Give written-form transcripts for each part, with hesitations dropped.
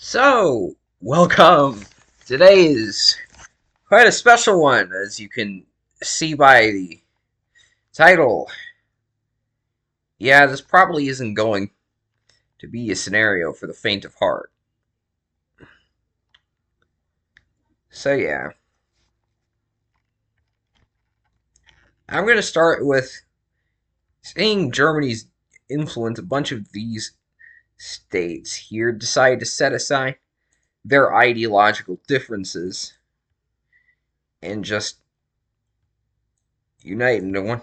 So, welcome. Today is quite a special one, as you can see by the title. Yeah, this probably isn't going to be a scenario for the faint of heart. So, yeah, I'm going to start with seeing Germany's influence. A bunch of these states here decide to set aside their ideological differences and just unite into one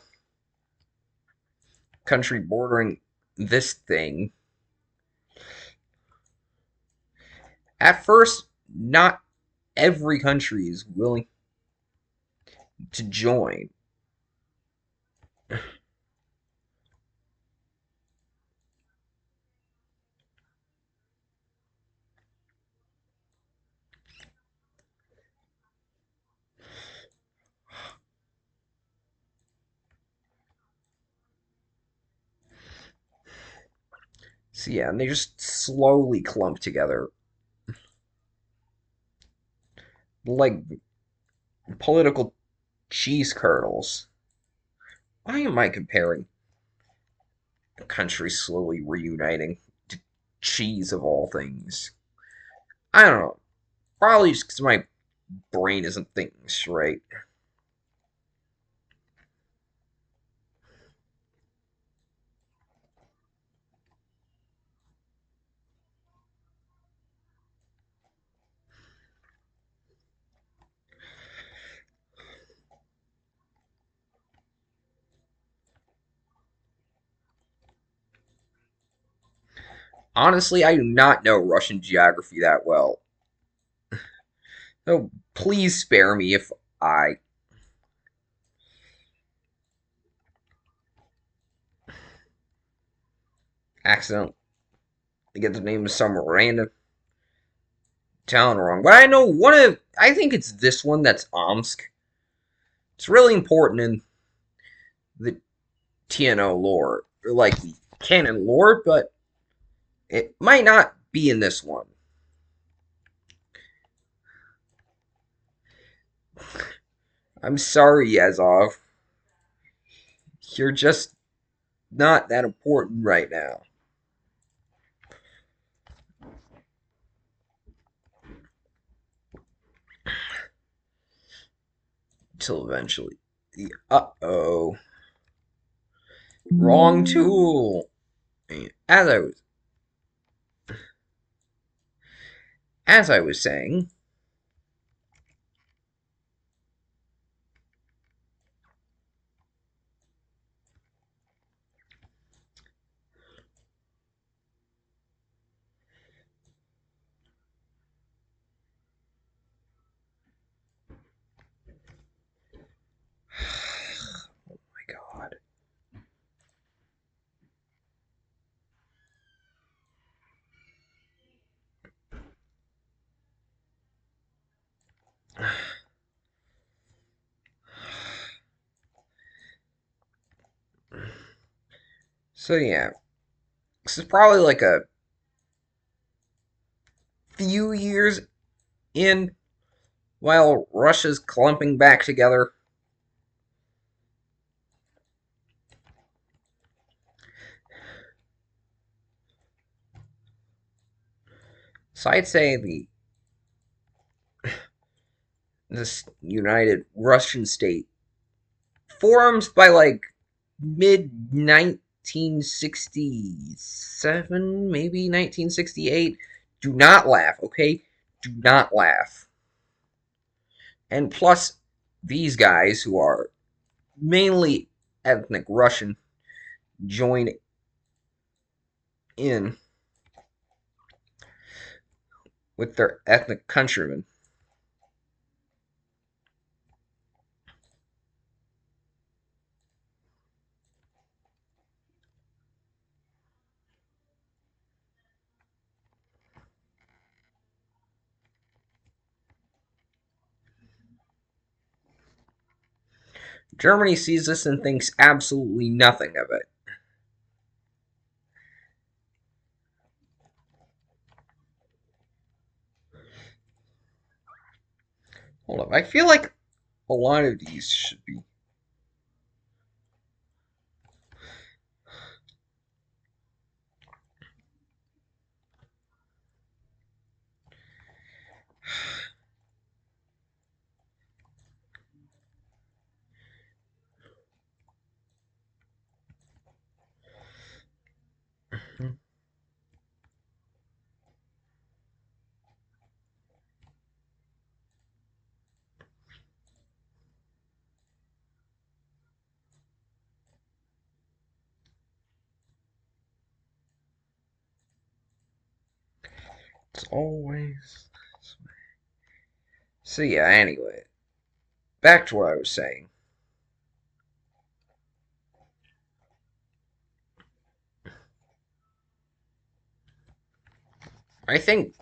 country bordering this thing. At first, not every country is willing to join. So yeah, and they just slowly clump together like political cheese kernels. Why am I comparing countries slowly reuniting to cheese of all things? I don't know. Probably just because my brain isn't thinking straight. Honestly, I do not know Russian geography that well. So please spare me if I accidentally get the name of some random town wrong. But I know I think it's this one that's Omsk. It's really important in the TNO lore, or like the canon lore, but it might not be in this one. I'm sorry, Yazov. You're just not that important right now. Until eventually. Uh-oh. Wrong tool. As I was as I was saying, oh my god. So yeah, this is probably like a few years in while Russia's clumping back together. So I'd say the this united Russian state forms by like mid 1967, maybe 1968. Do not laugh, okay? Do not laugh. And plus, these guys who are mainly ethnic Russian join in with their ethnic countrymen. Germany sees this and thinks absolutely nothing of it. Hold up. I feel like a lot of these should be. It's always. So, yeah, anyway. Back to what I was saying. I think.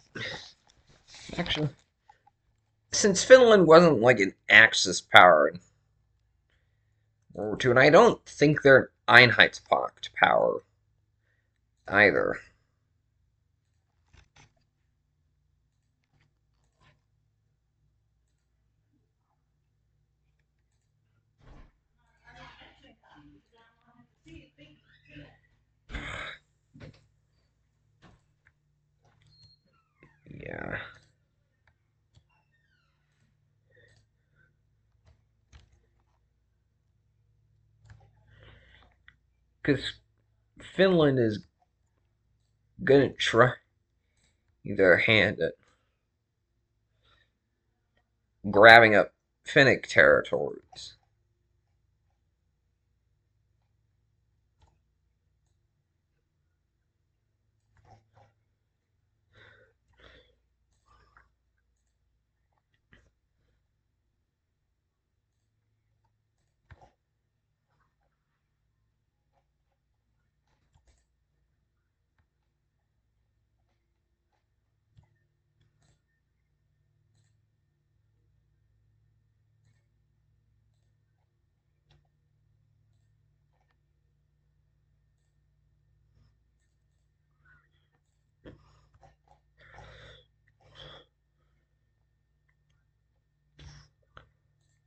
Actually. Since Finland wasn't like an Axis power in World War II, and I don't think they're an Einheitspacht power either. Yeah. Because Finland is gonna try their hand at grabbing up Finnic territories.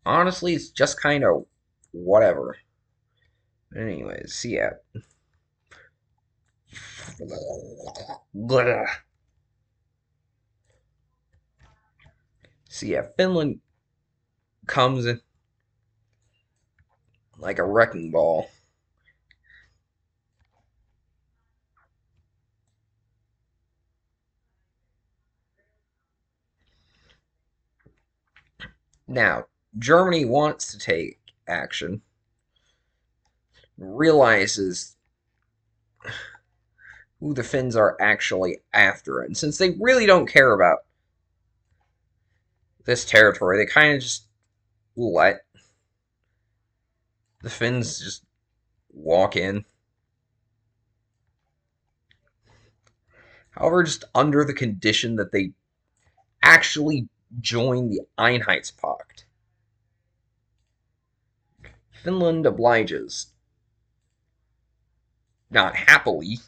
Honestly, it's just kind of whatever. Anyways, yeah. So yeah, Finland comes in like a wrecking ball. Now, Germany wants to take action, realizes who the Finns are actually after, and since they really don't care about this territory, they kind of just let the Finns just walk in. However, just under the condition that they actually join the Einheitspact. Finland obliges. Not happily.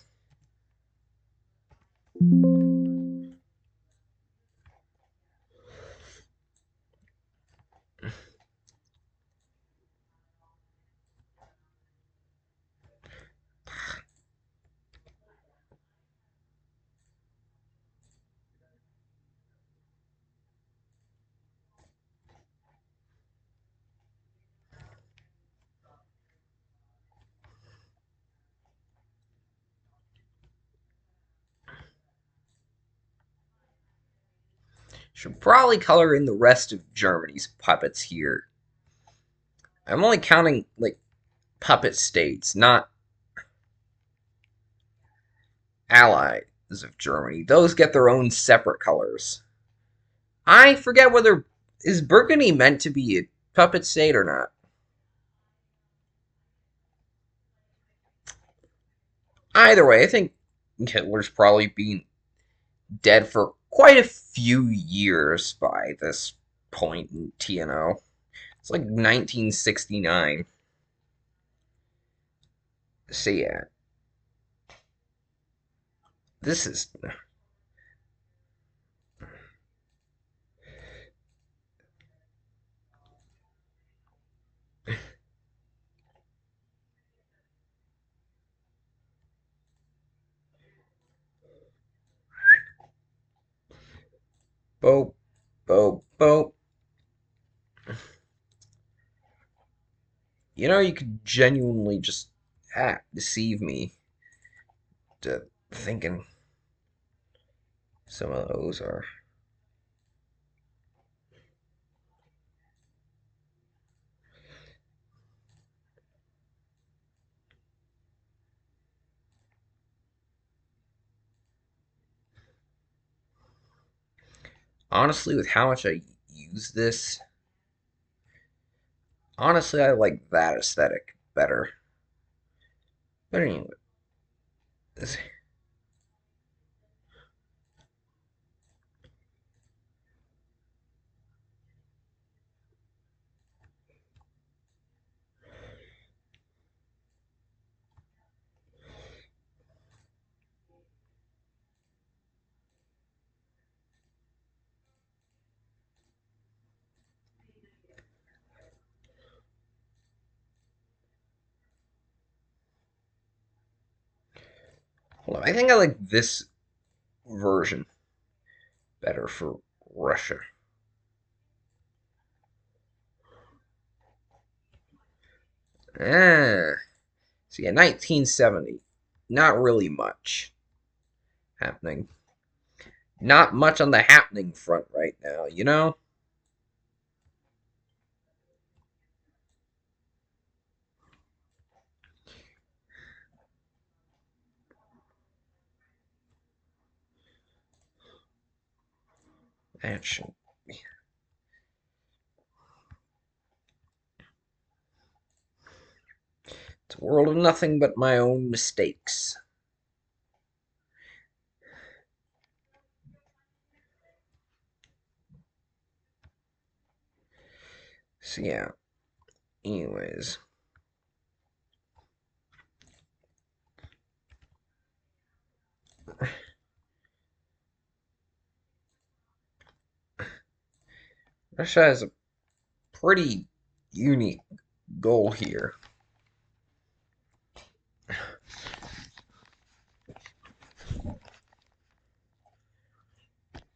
Should probably color in the rest of Germany's puppets here. I'm only counting, like, puppet states, not allies of Germany. Those get their own separate colors. I forget whether is Burgundy meant to be a puppet state or not. Either way, I think Hitler's probably been dead for quite a few years by this point in TNO. It's like 1969. So yeah, this is Boop, boop, boop. You know, you could genuinely just deceive me to thinking some of those are. Honestly, with how much I use this, honestly, I like that aesthetic better. But anyway, this, hold on, I think I like this version better for Russia. Ah, so yeah, 1970. Not really much happening. Not much on the happening front right now, you know? Action. It's a world of nothing but my own mistakes. So yeah, anyways. Russia has a pretty unique goal here.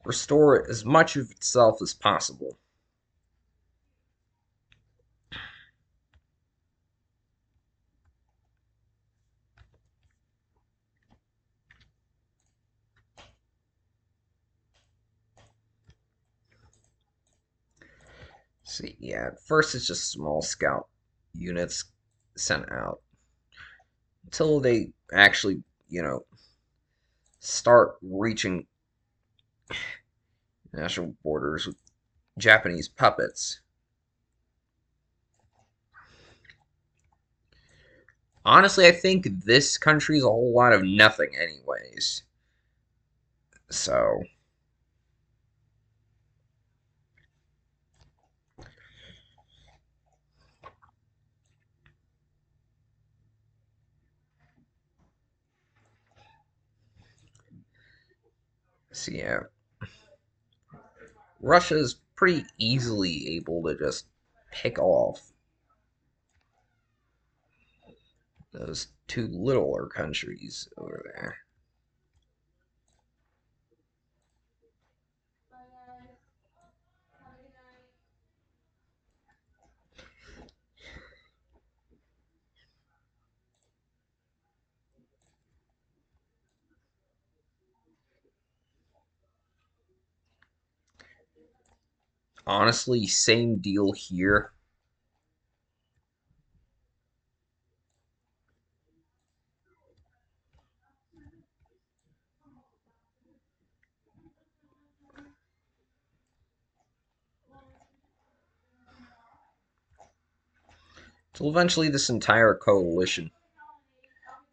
Restore as much of itself as possible. See, yeah, at first it's just small scout units sent out until they actually, start reaching national borders with Japanese puppets. Honestly, I think this country is a whole lot of nothing, anyways. So, yeah, Russia's pretty easily able to just pick off those two littler countries over there. Honestly, same deal here. Till eventually, this entire coalition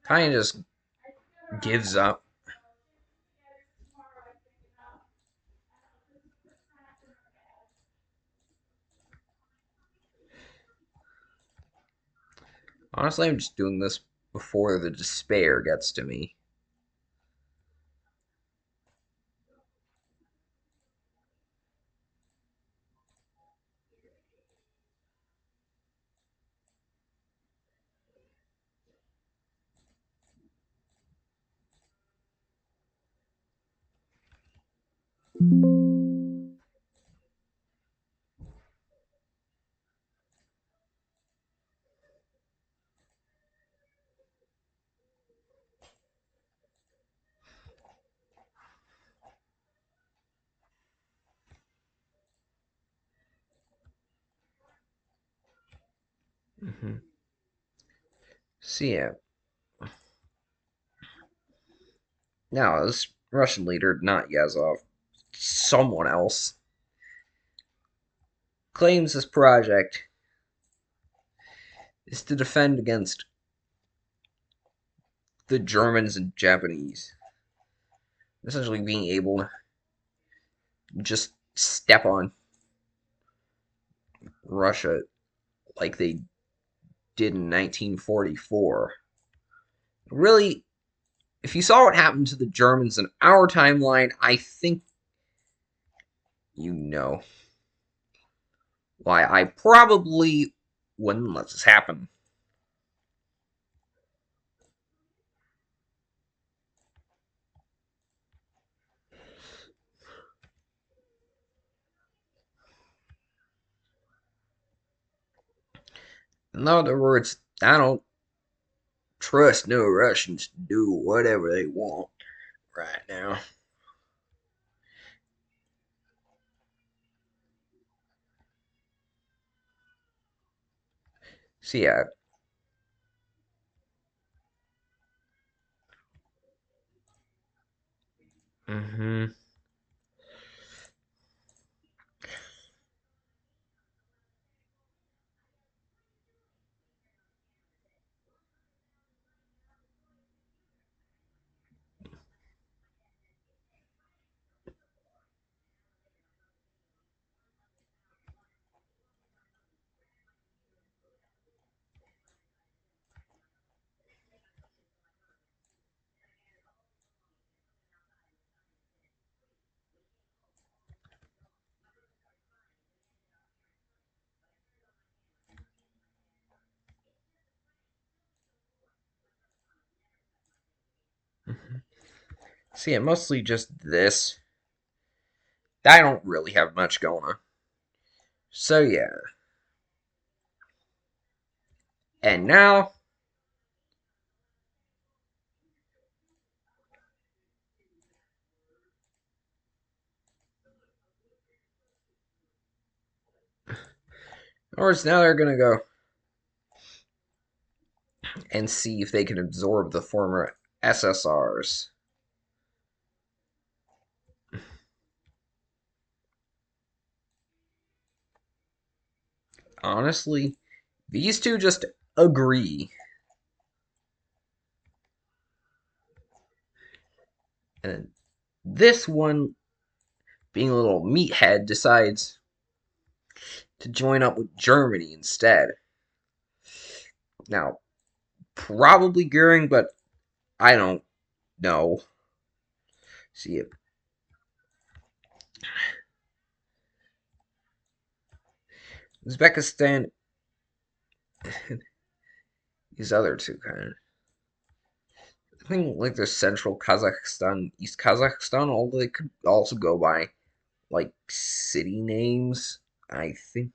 kind of just gives up. Honestly, I'm just doing this before the despair gets to me. Hmm. So yeah, now this Russian leader, not Yazov, someone else, claims this project is to defend against the Germans and Japanese, essentially being able to just step on Russia like they did in 1944. Really, if you saw what happened to the Germans in our timeline, I think you know why I probably wouldn't let this happen. In other words, I don't trust no Russians to do whatever they want right now. So yeah, hmm so yeah, mostly just this. I don't really have much going on. So yeah, and now, of course, now they're gonna go and see if they can absorb the former SSRs. Honestly, these two just agree. And this one, being a little meathead, decides to join up with Germany instead. Now, probably Goering, but I don't know. See, Uzbekistan, these other two kind of. I think like there's Central Kazakhstan, East Kazakhstan, although they could also go by like city names. I think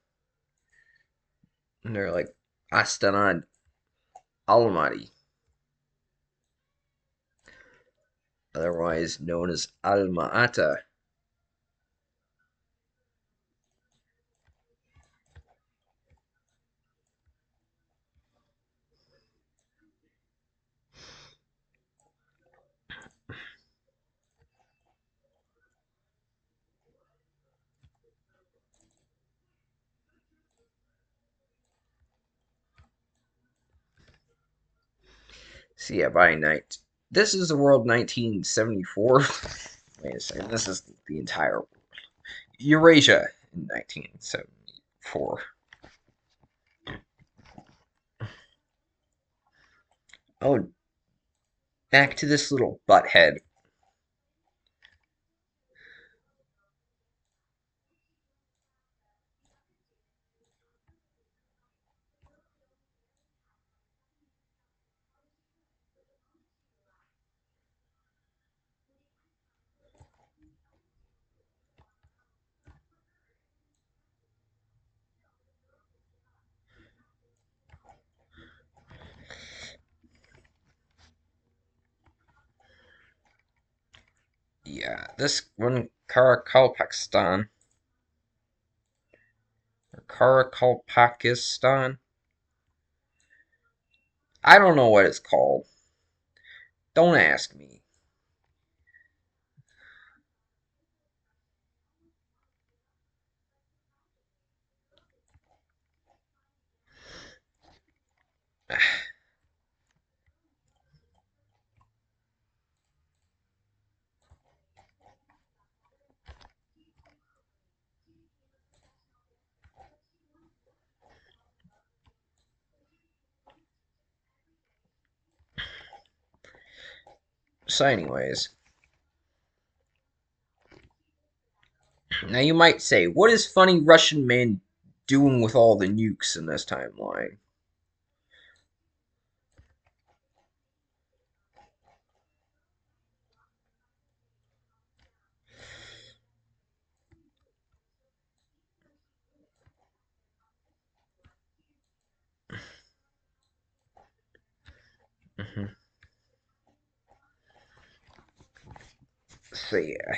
and they're like Astana and Almaty, otherwise known as Alma Ata. So yeah, by night. This is the world 1974. Wait a second, this is the entire Eurasia in 1974. Oh, back to this little butthead. Yeah, this one, Karakalpakstan, or Karakalpakistan. I don't know what it's called. Don't ask me. So, anyways, now you might say, what is funny Russian man doing with all the nukes in this timeline? Mhm. So yeah,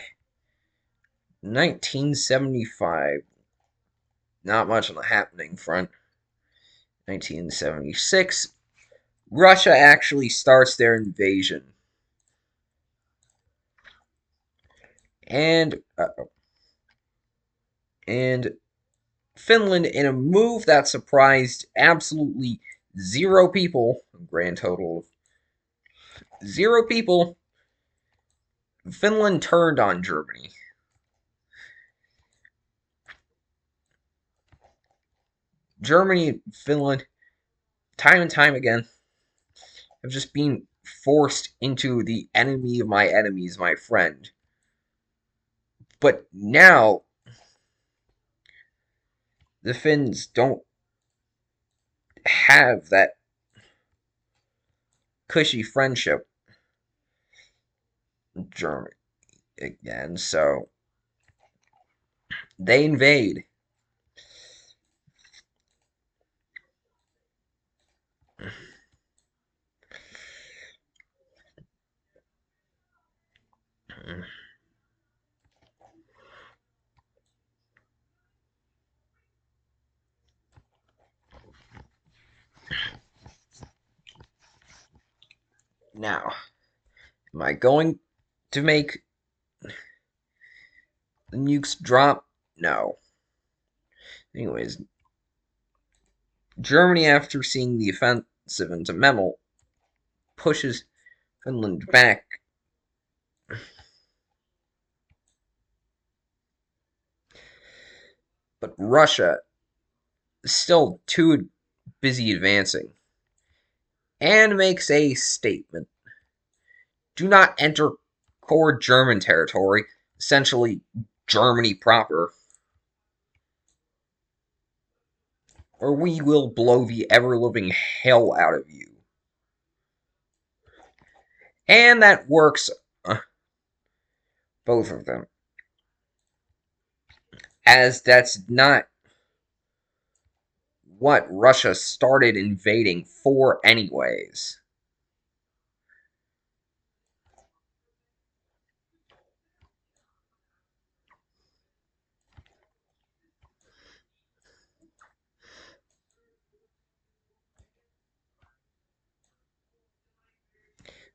1975. Not much on the happening front. 1976, Russia actually starts their invasion, and and Finland, in a move that surprised absolutely zero people, a grand total of zero people, Finland turned on Germany. Germany and Finland, time and time again, have just been forced into the enemy of my enemies, my friend. But now the Finns don't have that cushy friendship with Germany again, so they invade. Now, am I going to make the nukes drop? No. Anyways, Germany, after seeing the offensive into Memel, pushes Finland back, but Russia is still too busy advancing and makes a statement. Do not enter core German territory, essentially Germany proper, or we will blow the ever living hell out of you. And that works, uh, both of them, as that's not what Russia started invading for, anyways.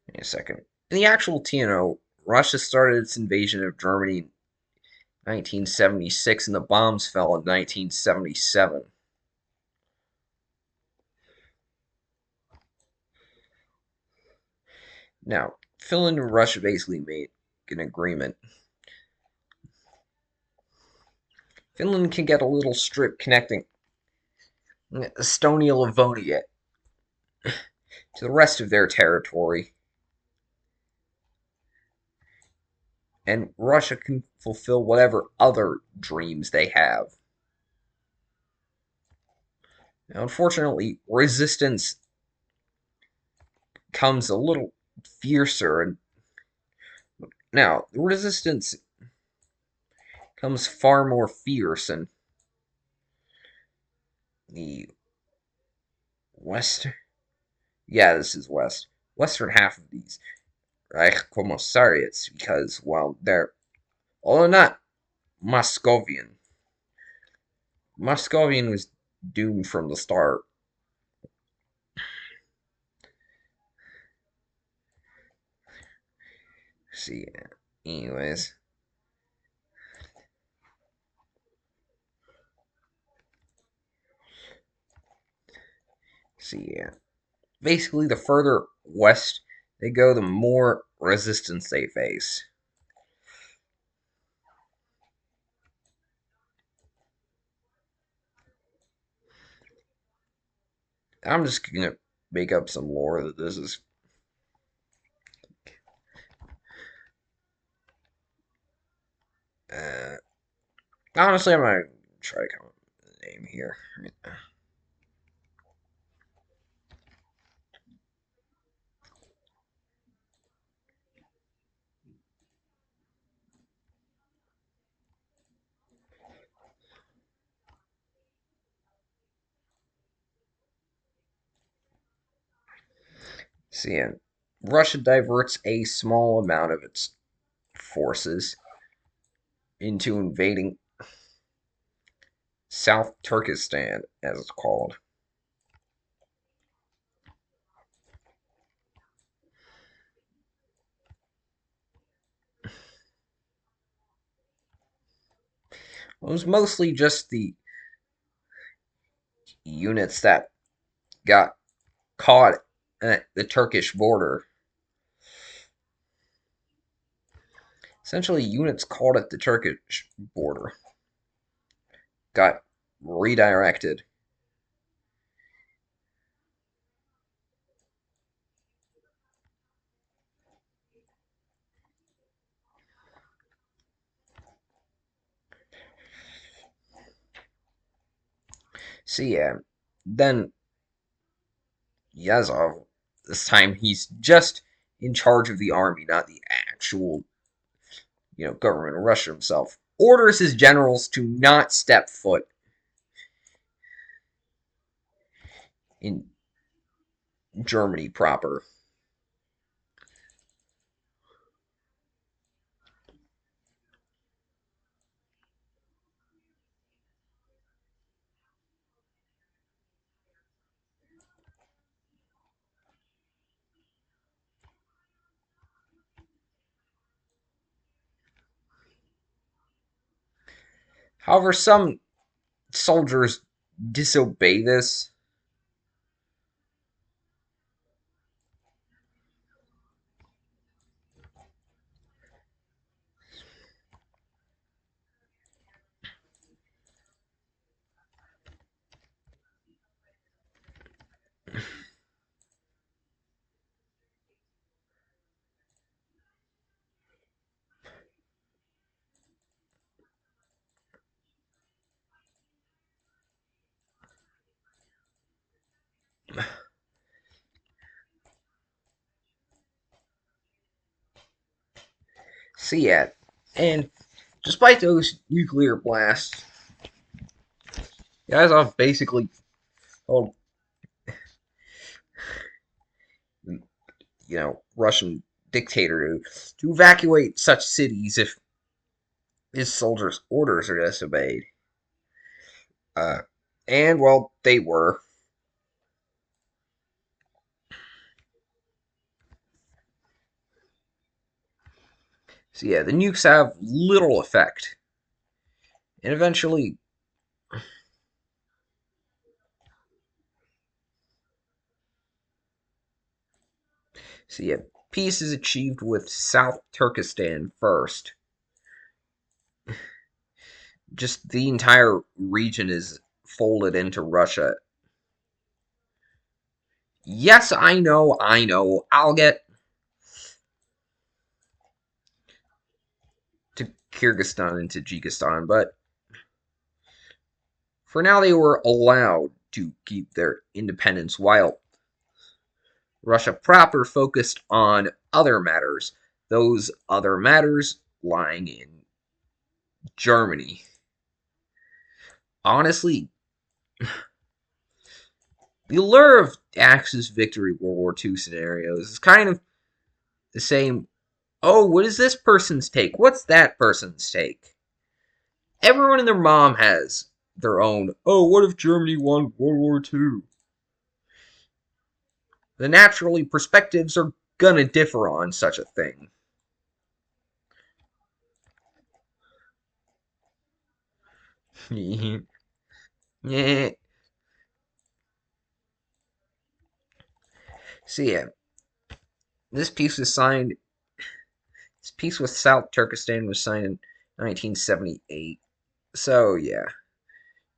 Wait a second. In the actual TNO, Russia started its invasion of Germany in 1976, and the bombs fell in 1977. Now, Finland and Russia basically made an agreement. Finland can get a little strip connecting Estonia Livonia to the rest of their territory, and Russia can fulfill whatever other dreams they have. Now, unfortunately, resistance comes a little fiercer, and now the resistance comes far more fierce, and the west, yeah, this is western half of these Reich Commissariats, because, well, they're, although not Moscovian, Moscovian was doomed from the start. See, anyways, see, basically, the further west they go, the more resistance they face. I'm just gonna make up some lore that this is. Uh, Honestly, I'm not gonna try to come up with a name here. See, Russia diverts a small amount of its forces into invading South Turkestan, as it's called. It was mostly just the units that got caught at the Turkish border. Essentially, units caught at the Turkish border got redirected. See, then Yazov, this time he's just in charge of the army, not the actual, government of Russia himself. Orders his generals to not step foot in Germany proper. However, some soldiers disobey this. See it. And despite those nuclear blasts, Yazov basically told, Russian dictator to evacuate such cities if his soldiers' orders are disobeyed. Uh, and, well, they were. So, yeah, the nukes have little effect. And eventually, so yeah, peace is achieved with South Turkestan first. Just the entire region is folded into Russia. Yes, I know. I'll get to Kyrgyzstan and Tajikistan, but for now they were allowed to keep their independence while Russia proper focused on other matters, those other matters lying in Germany. Honestly, the allure of Axis victory World War II scenarios is kind of the same. Oh, what is this person's take? What's that person's take? Everyone and their mom has their own. Oh, what if Germany won World War II? The naturally perspectives are gonna differ on such a thing. Yeah. So yeah, this peace was signed. This peace with South Turkestan was signed in 1978. So yeah,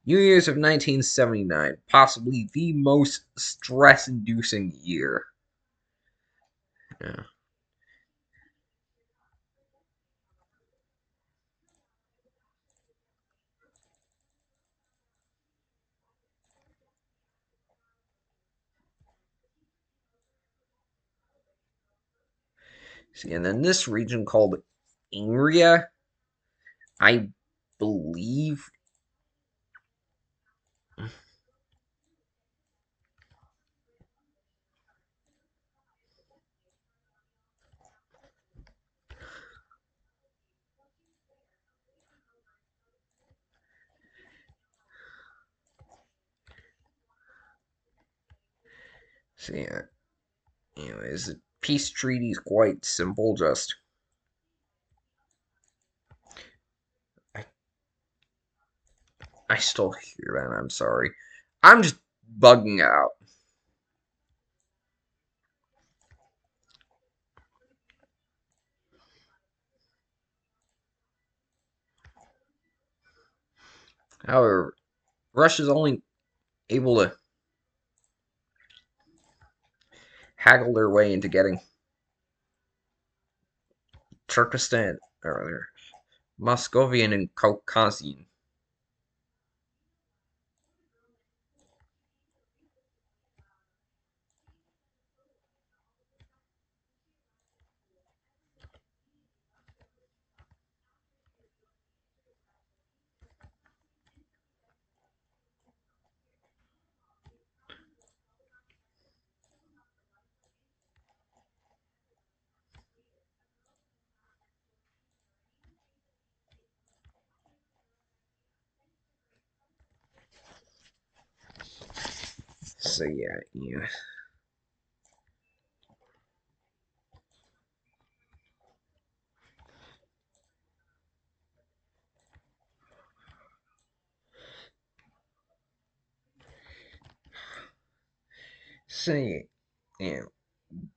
New Year's of 1979, possibly the most stress-inducing year. Yeah. See, and then this region called Ingria, I believe. See, anyways, the peace treaty is quite simple. Just I, I still hear that. I'm sorry. I'm just bugging out. However, Russia's only able to haggle their way into getting Turkestan or Moscovian and Caucasian. So yeah. So yeah.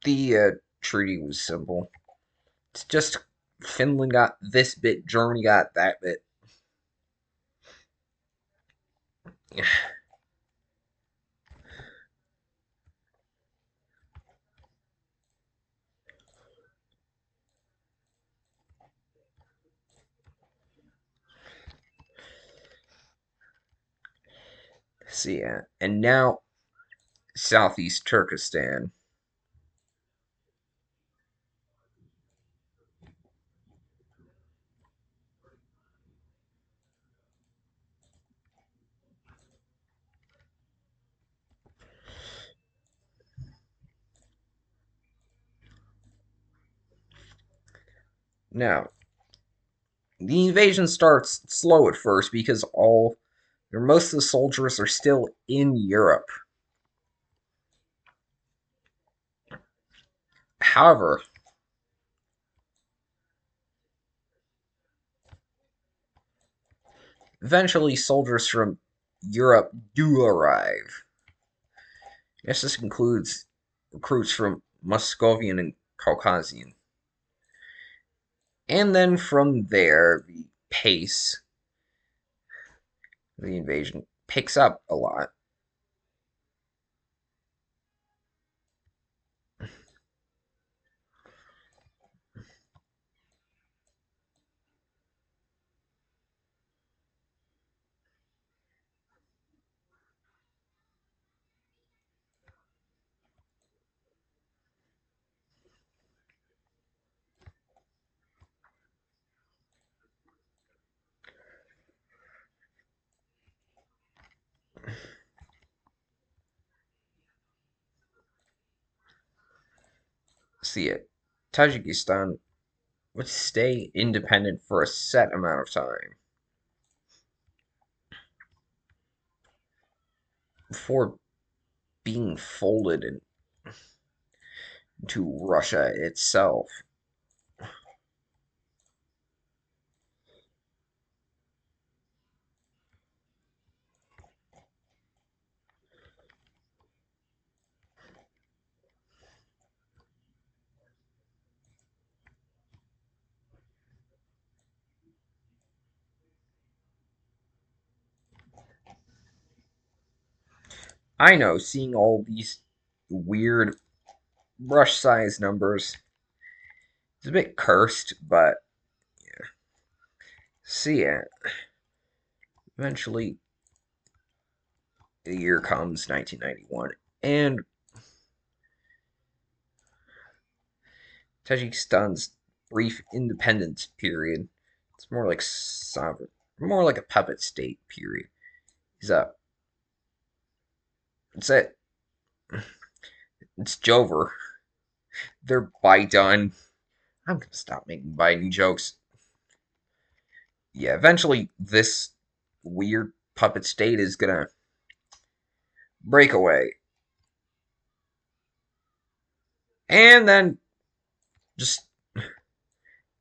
The treaty was simple. It's just Finland got this bit, Germany got that bit. So yeah, and now Southeast Turkestan. Now, the invasion starts slow at first because all or most of the soldiers are still in Europe. However, eventually soldiers from Europe do arrive. Yes, this includes recruits from Muscovian and Caucasian. And then from there, the pace of the invasion picks up a lot. See it. Tajikistan would stay independent for a set amount of time before being folded into Russia itself. I know, seeing all these weird brush size numbers is a bit cursed, but see it. Eventually, the year comes, 1991, and Tajikistan's brief independence period. It's more like sovereign, more like a puppet state period. Is up. It's it. It's Jover. They're Biden. I'm gonna stop making Biden jokes. Yeah, eventually this weird puppet state is gonna break away, and then just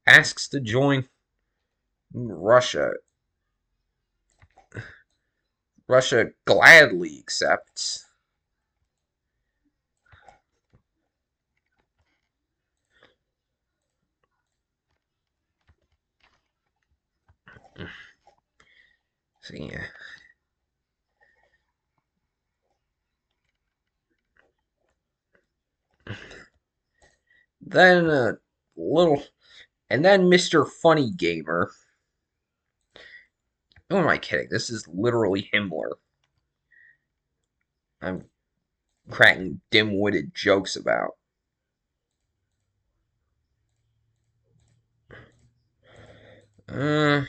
asks to join Russia. Russia gladly accepts. So yeah. Then a little, and then Mr. Funny Gamer. Who am I kidding? This is literally Himmler. I'm cracking dim-witted jokes about. Uh,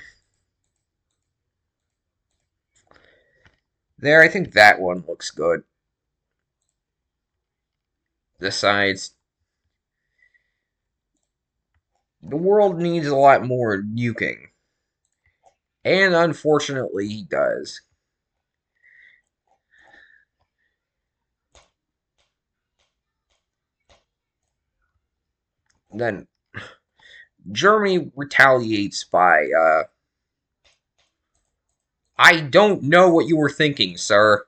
there, I think that one looks good. Besides, the world needs a lot more nuking. And unfortunately, he does. Then Germany retaliates by, I don't know what you were thinking, sir.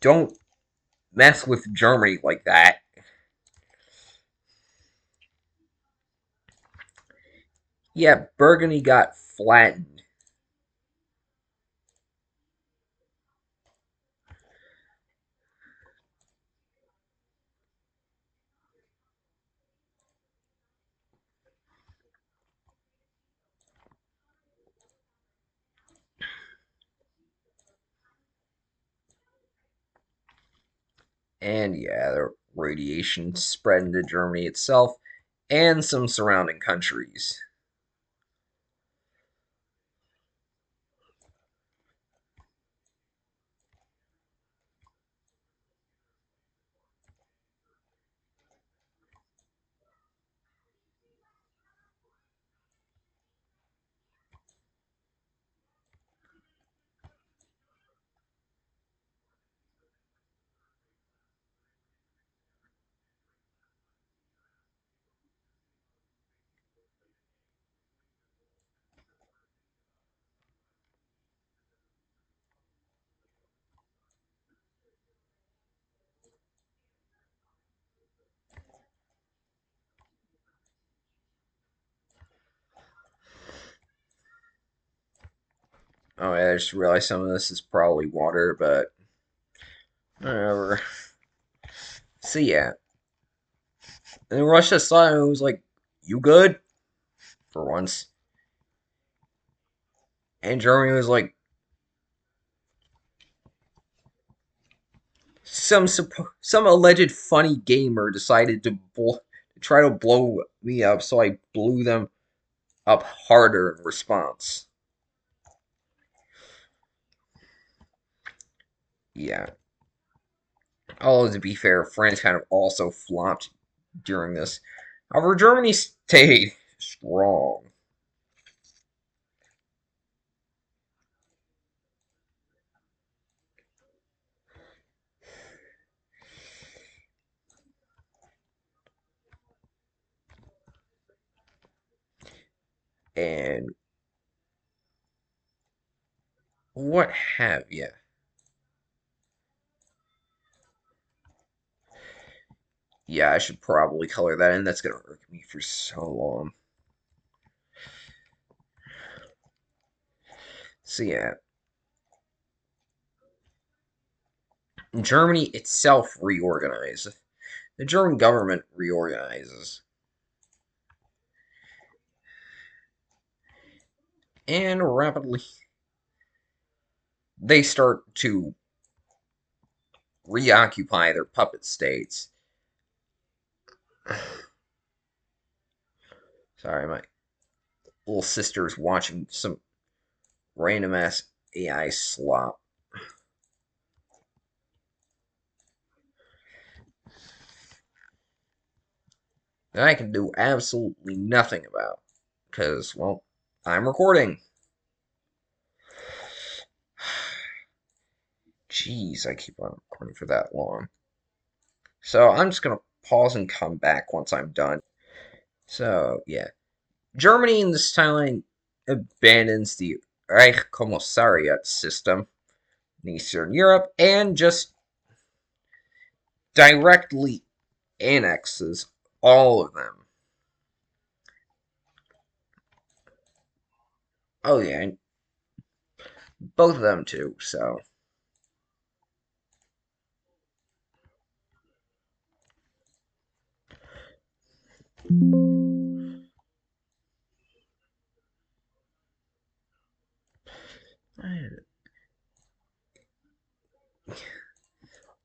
Don't mess with Germany like that. Yeah, Burgundy got flattened. And yeah, the radiation spread into Germany itself and some surrounding countries. Oh, yeah, I just realized some of this is probably water, but whatever. So yeah, and Russia saw it and was like, "You good?" For once, and Germany was like, "Some alleged funny gamer decided to try to blow me up, so I blew them up harder in response." Yeah. Although to be fair, France kind of also flopped during this. However, Germany stayed strong. And what have you? Yeah, I should probably color that in. That's gonna irk me for so long. So yeah, Germany itself reorganized. The German government reorganizes, and rapidly they start to reoccupy their puppet states. Sorry, my little sister's watching some random ass AI slop that I can do absolutely nothing about. Because, well, I'm recording. Jeez, I keep on recording for that long. So I'm just gonna pause and come back once I'm done. So, yeah. Germany in this timeline abandons the Reich Commissariat system in Eastern Europe and just directly annexes all of them. Oh, yeah, both of them too, so.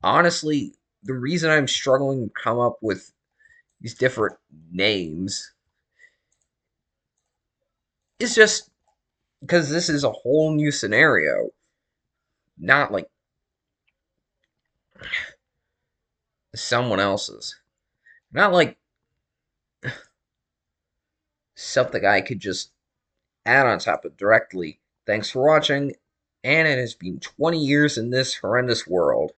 Honestly, the reason I'm struggling to come up with these different names is just because this is a whole new scenario, not like someone else's. Not like something I could just add on top of directly. Thanks for watching, and it has been 20 years in this horrendous world.